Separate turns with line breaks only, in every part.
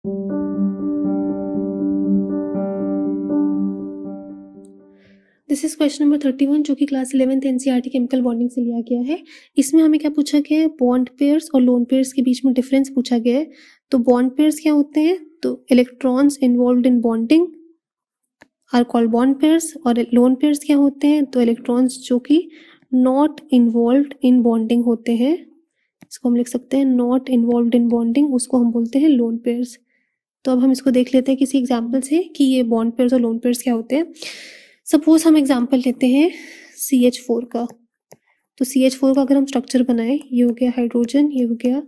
This is question number 31 जो कि class 11th NCERT chemical bonding से लिया गया है। इसमें हमें क्या पूछा गया है, बॉन्ड पेयर्स और लोन पेयर्स के बीच में डिफरेंस पूछा गया है। तो बॉन्ड पेयर्स क्या होते हैं, तो electrons involved in bonding are called bond pairs, और लोन पेयर्स क्या होते हैं, तो इलेक्ट्रॉन्स जो कि नॉट इन्वॉल्व्ड इन बॉन्डिंग होते हैं, इसको हम लिख सकते हैं नॉट इन्वॉल्व्ड इन बॉन्डिंग, उसको हम बोलते हैं लोन पेयर्स। तो अब हम इसको देख लेते हैं किसी एग्जाम्पल से कि ये बॉन्ड पेयर्स और लोन पेयर्स क्या होते हैं। सपोज हम एग्जाम्पल लेते हैं CH4 का। तो CH4 का अगर हम स्ट्रक्चर बनाएं, ये हो गया हाइड्रोजन, ये हो गया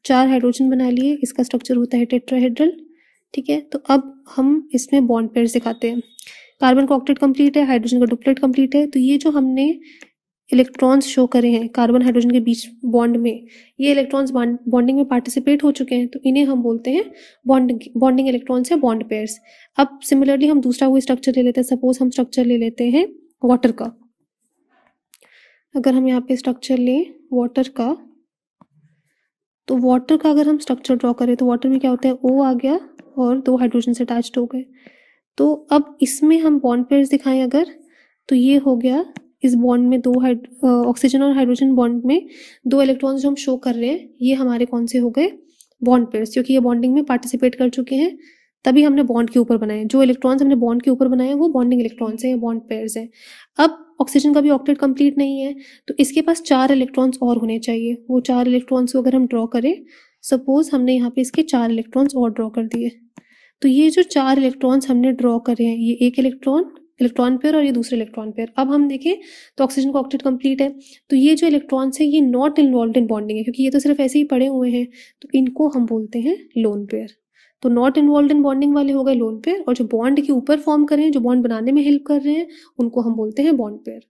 4 हाइड्रोजन बना लिए, इसका स्ट्रक्चर होता है टेट्राहेड्रल। ठीक है, तो अब हम इसमें बॉन्ड पेयर्स दिखाते हैं। कार्बन का ऑक्टेट कंप्लीट है, हाइड्रोजन का डुप्लेट कंप्लीट है। तो ये जो हमने इलेक्ट्रॉन्स शो करे हैं कार्बन हाइड्रोजन के बीच बॉन्ड में, ये इलेक्ट्रॉन्स बॉन्डिंग में पार्टिसिपेट हो चुके हैं, तो इन्हें हम बोलते हैं बॉन्डिंग इलेक्ट्रॉन्स या बॉन्ड पेयर्स। अब सिमिलरली हम दूसरा कोई स्ट्रक्चर ले लेते हैं। सपोज हम स्ट्रक्चर ले लेते हैं वाटर का। अगर हम यहाँ पे स्ट्रक्चर लें वाटर का, तो वाटर का अगर हम स्ट्रक्चर ड्रॉ करें तो वाटर में क्या होता है, O आ गया और 2 हाइड्रोजन से अटैच्ड हो गए। तो अब इसमें हम बॉन्ड पेयर्स दिखाएं अगर, तो ये हो गया इस बॉन्ड में 2 ऑक्सीजन और हाइड्रोजन बॉन्ड में 2 इलेक्ट्रॉन्स जो हम शो कर रहे हैं, ये हमारे कौन से हो गए, बॉन्ड पेयर्स, क्योंकि ये बॉन्डिंग में पार्टिसिपेट कर चुके हैं, तभी हमने बॉन्ड के ऊपर बनाए। जो इलेक्ट्रॉन्स हमने बॉन्ड के ऊपर बनाए वो बॉन्डिंग इलेक्ट्रॉन्स हैं, बॉन्ड पेयर्स हैं। अब ऑक्सीजन का भी ऑक्टेट कंप्लीट नहीं है, तो इसके पास 4 इलेक्ट्रॉन्स और होने चाहिए। वो 4 इलेक्ट्रॉन्स को अगर हम ड्रॉ करें, सपोज हमने यहाँ पे इसके 4 इलेक्ट्रॉन्स और ड्रॉ कर दिए, तो ये जो 4 इलेक्ट्रॉन्स हमने ड्रॉ करे हैं, ये एक इलेक्ट्रॉन पेयर और ये दूसरे इलेक्ट्रॉन पेयर। अब हम देखें तो ऑक्सीजन का ऑक्टेट कंप्लीट है, तो ये जो इलेक्ट्रॉन्स है ये नॉट इन्वॉल्व्ड इन बॉन्डिंग है, क्योंकि ये तो सिर्फ ऐसे ही पड़े हुए हैं, तो इनको हम बोलते हैं लोन पेयर। तो नॉट इन्वॉल्व्ड इन बॉन्डिंग वाले हो गए लोन पेयर, और जो बॉन्ड के ऊपर फॉर्म कर रहे हैं, जो बॉन्ड बनाने में हेल्प कर रहे हैं, उनको हम बोलते हैं बॉन्ड पेयर।